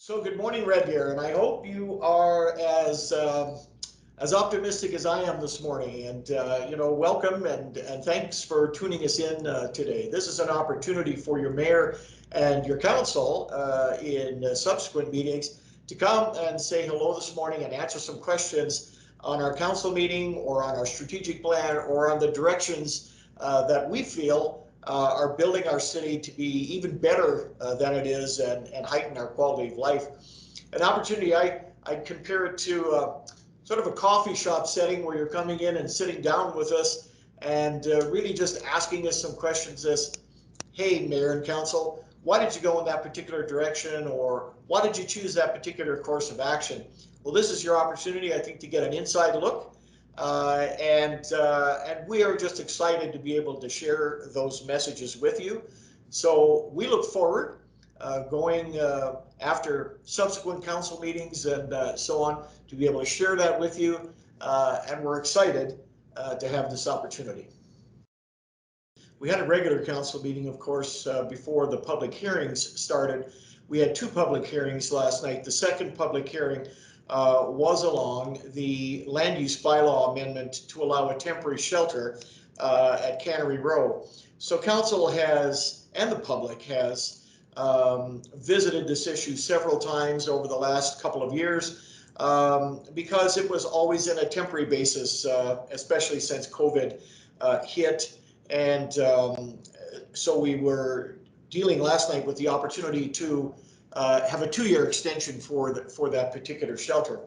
So good morning, Red Deer, and I hope you are as optimistic as I am this morning. And welcome and thanks for tuning us in today. This is an opportunity for your mayor and your council in subsequent meetings to come and say hello this morning and answer some questions on our council meeting or on our strategic plan or on the directions that we feel are building our city to be even better than it is and heighten our quality of life. An opportunity, I compare it to sort of a coffee shop setting where you're coming in and sitting down with us and really just asking us some questions as, hey, Mayor and Council, why did you go in that particular direction, or why did you choose that particular course of action? Well, this is your opportunity, I think, to get an inside look. And we are just excited to be able to share those messages with you. So we look forward going after subsequent council meetings and so on to be able to share that with you. And we're excited to have this opportunity. We had a regular council meeting, of course, before the public hearings started. We had two public hearings last night. The second public hearing was along the land use bylaw amendment to allow a temporary shelter at Cannery Row. So council has, and the public has, visited this issue several times over the last couple of years because it was always in a temporary basis, especially since COVID hit. And so we were dealing last night with the opportunity to have a 2-year extension for that particular shelter.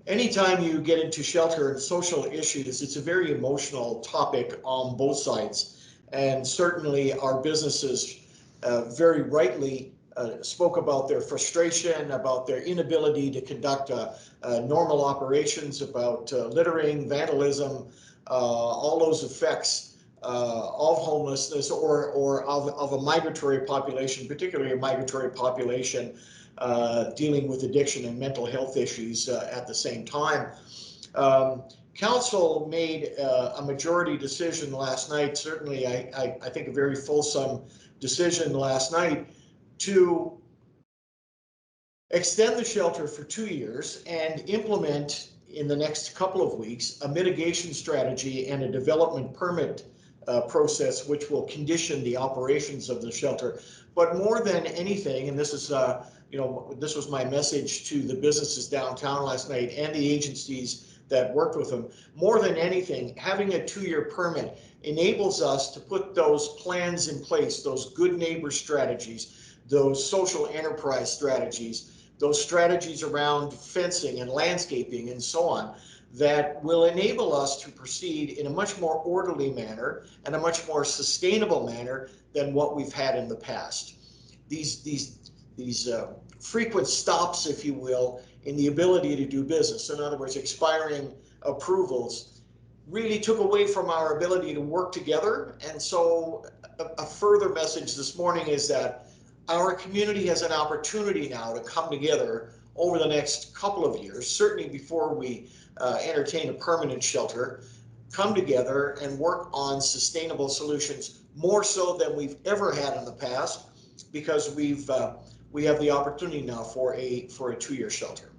Anytime you get into shelter and social issues, it's a very emotional topic on both sides. And certainly our businesses very rightly spoke about their frustration, about their inability to conduct normal operations, about littering, vandalism, all those effects of homelessness or of a migratory population, particularly a migratory population dealing with addiction and mental health issues at the same time. Council made a majority decision last night, certainly I think a very fulsome decision last night, to extend the shelter for 2 years and implement in the next couple of weeks a mitigation strategy and a development permit process which will condition the operations of the shelter. But more than anything, and this is this was my message to the businesses downtown last night and the agencies that worked with them, more than anything, having a 2-year permit enables us to put those plans in place, those good neighbor strategies, those social enterprise strategies, those strategies around fencing and landscaping and so on, that will enable us to proceed in a much more orderly manner and a much more sustainable manner than what we've had in the past. These frequent stops, if you will, in the ability to do business, in other words, expiring approvals, really took away from our ability to work together. And so a further message this morning is that our community has an opportunity now to come together over the next couple of years, certainly before we entertain a permanent shelter, come together and work on sustainable solutions, more so than we've ever had in the past, because we have the opportunity now for a 2-year shelter.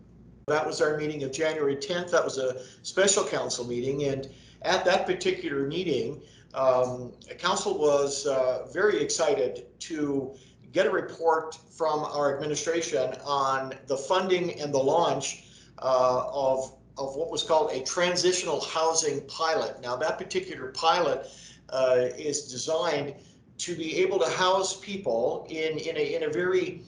That was our meeting of January 10th. That was a special council meeting, and at that particular meeting, council was very excited to get a report from our administration on the funding and the launch of what was called a transitional housing pilot. Now, that particular pilot is designed to be able to house people in a very,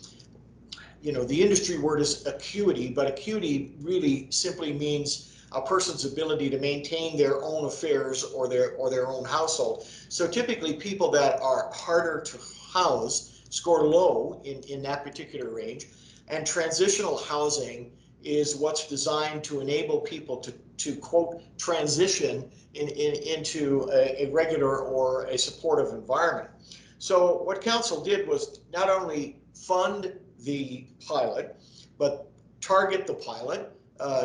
the industry word is acuity, but acuity really simply means a person's ability to maintain their own affairs or their own household. So typically people that are harder to house score low in that particular range, and transitional housing is what's designed to enable people to quote transition into a regular or a supportive environment. So what council did was not only fund the pilot, but target the pilot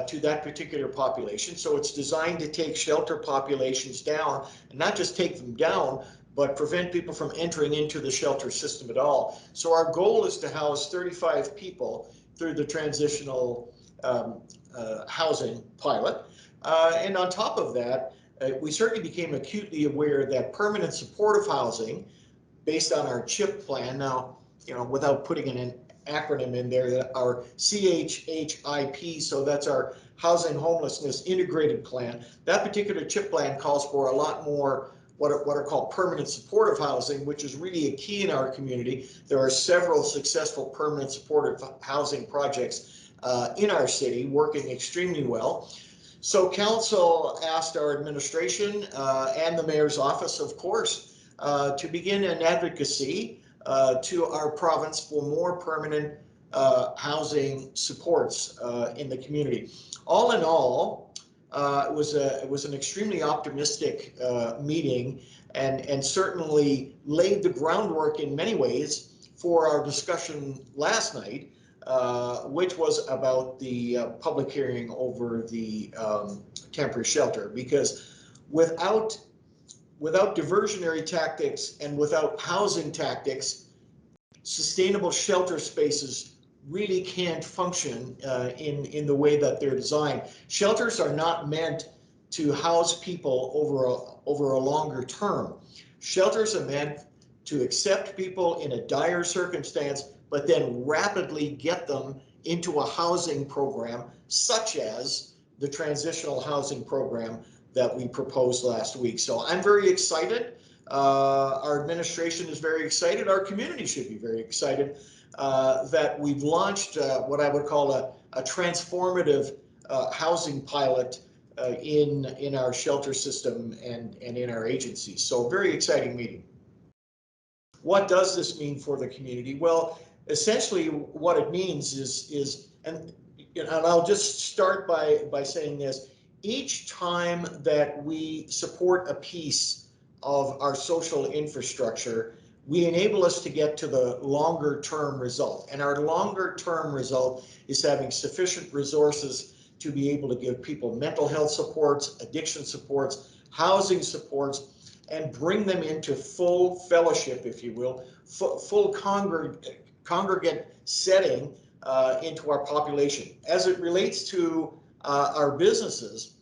to that particular population. So it's designed to take shelter populations down, and not just take them down, but prevent people from entering into the shelter system at all. So our goal is to house 35 people through the transitional housing pilot. And on top of that, we certainly became acutely aware that permanent supportive housing, based on our CHIP plan, now, without putting an acronym in there, that our CHHIP, so that's our Housing Homelessness Integrated Plan, that particular CHIP plan calls for a lot more what are called permanent supportive housing, which is really a key in our community. There are several successful permanent supportive housing projects in our city working extremely well. So council asked our administration and the mayor's office, of course, to begin an advocacy to our province for more permanent housing supports in the community. All in all, it was an extremely optimistic meeting, and certainly laid the groundwork in many ways for our discussion last night, which was about the public hearing over the temporary shelter. Because without diversionary tactics and without housing tactics, sustainable shelter spaces really can't function in the way that they're designed. Shelters are not meant to house people over a longer term. Shelters are meant to accept people in a dire circumstance, but then rapidly get them into a housing program, such as the transitional housing program that we proposed last week. So I'm very excited. Our administration is very excited. Our community should be very excited that we've launched what I would call a transformative housing pilot in our shelter system and in our agencies. So very exciting meeting. What does this mean for the community? Well, essentially what it means is and I'll just start by saying this. Each time that we support a piece of our social infrastructure, we enable us to get to the longer term result. And our longer term result is having sufficient resources to be able to give people mental health supports, addiction supports, housing supports, and bring them into full fellowship, if you will, full congregate setting into our population. As it relates to our businesses,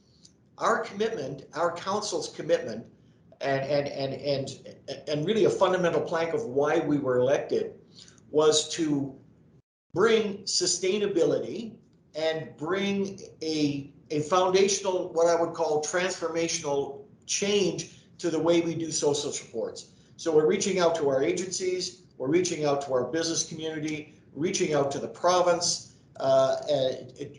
our commitment, our council's commitment, and really a fundamental plank of why we were elected, was to bring sustainability and bring a foundational, what I would call transformational change to the way we do social supports. So we're reaching out to our agencies, we're reaching out to our business community, reaching out to the province,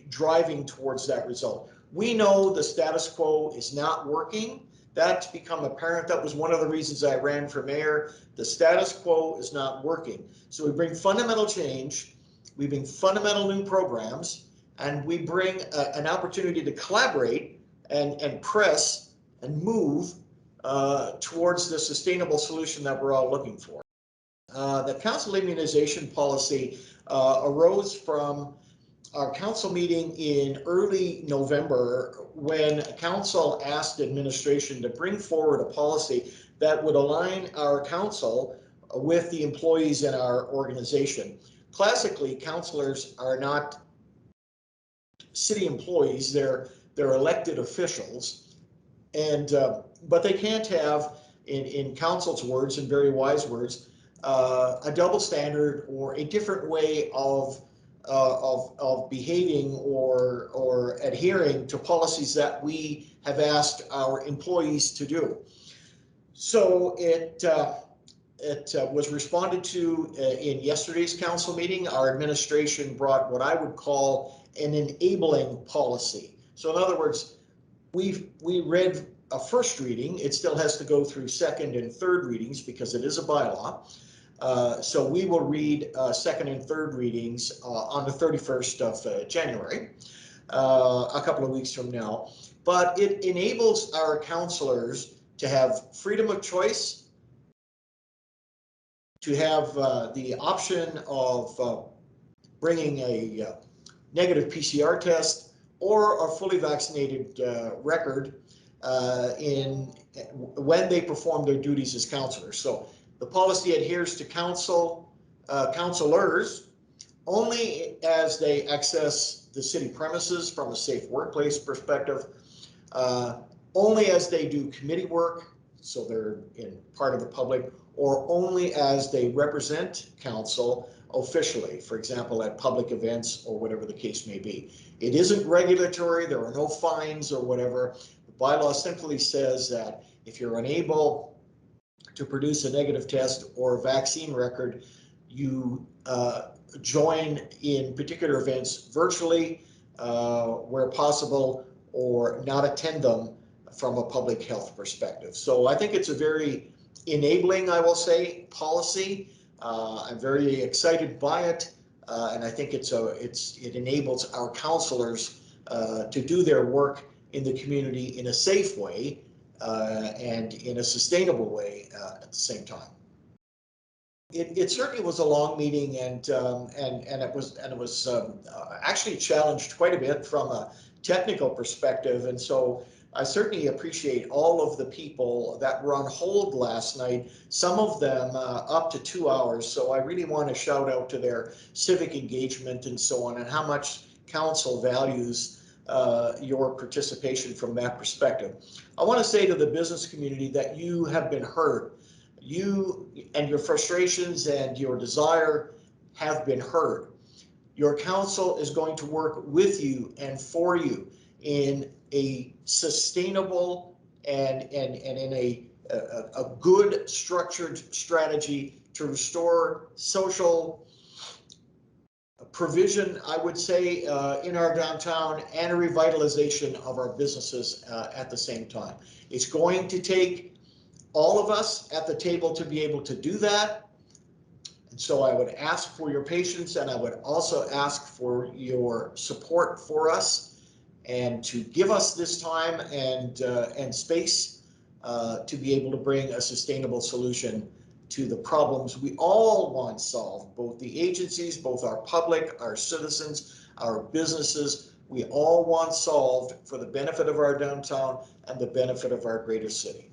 driving towards that result. We know the status quo is not working. That's become apparent. That was one of the reasons I ran for mayor. The status quo is not working. So we bring fundamental change, we bring fundamental new programs, and we bring an opportunity to collaborate and press and move towards the sustainable solution that we're all looking for. The council immunization policy arose from our council meeting in early November, when council asked administration to bring forward a policy that would align our council with the employees in our organization. Classically, councillors are not city employees, they're elected officials, and but they can't have, in council's words, and very wise words, a double standard or a different way of behaving or adhering to policies that we have asked our employees to do. So it was responded to in yesterday's council meeting. Our administration brought what I would call an enabling policy. So in other words, we read a first reading. It still has to go through second and third readings because it is a bylaw. So we will read second and third readings on the 31st of January, a couple of weeks from now. But it enables our councillors to have freedom of choice, to have the option of bringing a negative PCR test or a fully vaccinated record, when they perform their duties as counselors. So the policy adheres to counselors only as they access the city premises from a safe workplace perspective, only as they do committee work, so they're in part of the public, or only as they represent council officially, for example, at public events or whatever the case may be. It isn't regulatory, there are no fines or whatever. The bylaw simply says that if you're unable to produce a negative test or a vaccine record, you join in particular events virtually where possible, or not attend them from a public health perspective. So I think it's a very enabling, I will say, policy. I'm very excited by it, and I think it enables our counselors to do their work in the community in a safe way and in a sustainable way at the same time. It certainly was a long meeting, and it was actually challenged quite a bit from a technical perspective, and so I certainly appreciate all of the people that were on hold last night, some of them up to 2 hours. So I really want to shout out to their civic engagement and so on, and how much council values your participation from that perspective. I want to say to the business community that you have been heard. You and your frustrations and your desire have been heard. Your council is going to work with you and for you in a sustainable and in a good structured strategy to restore social provision, I would say, in our downtown, and a revitalization of our businesses at the same time. It's going to take all of us at the table to be able to do that. And so I would ask for your patience, and I would also ask for your support for us, and to give us this time and space to be able to bring a sustainable solution to the problems we all want solved, both the agencies, both our public, our citizens, our businesses. We all want solved for the benefit of our downtown and the benefit of our greater city.